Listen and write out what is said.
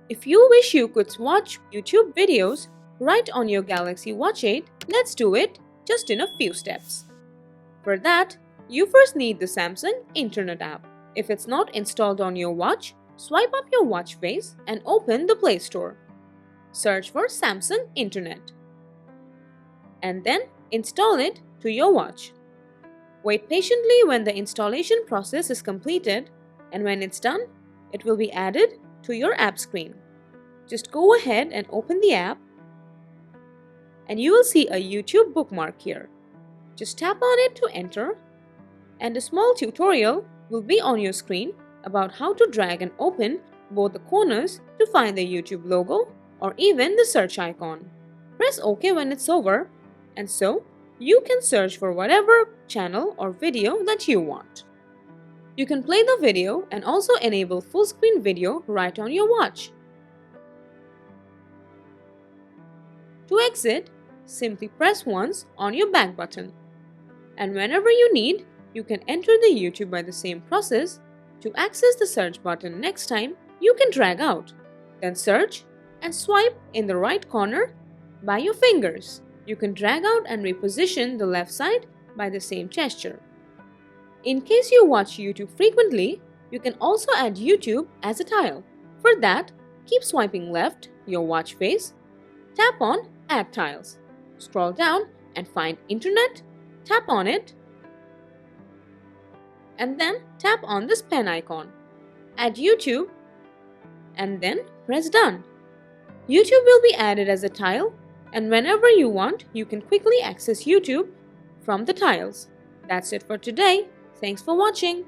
If you wish you could watch YouTube videos right on your Galaxy Watch 8, let's do it just in a few steps. For that, you first need the Samsung Internet app. If it's not installed on your watch, swipe up your watch face and open the Play Store. Search for Samsung Internet and then install it to your watch. Wait patiently when the installation process is completed, and when it's done, it will be added to your app screen. Just go ahead and open the app and you will see a YouTube bookmark here. Just tap on it to enter, and a small tutorial will be on your screen about how to drag and open both the corners to find the YouTube logo or even the search icon. Press OK when it's over, and so you can search for whatever channel or video that you want. You can play the video and also enable full screen video right on your watch. To exit, simply press once on your back button. And whenever you need, you can enter the YouTube by the same process. To access the search button next time, you can drag out, then search and swipe in the right corner by your fingers. You can drag out and reposition the left side by the same gesture. In case you watch YouTube frequently, you can also add YouTube as a tile. For that, keep swiping left your watch face, tap on Add Tiles. Scroll down and find Internet, tap on it, and then tap on this pen icon. Add YouTube and then press Done. YouTube will be added as a tile, and whenever you want, you can quickly access YouTube from the tiles. That's it for today. Thanks for watching.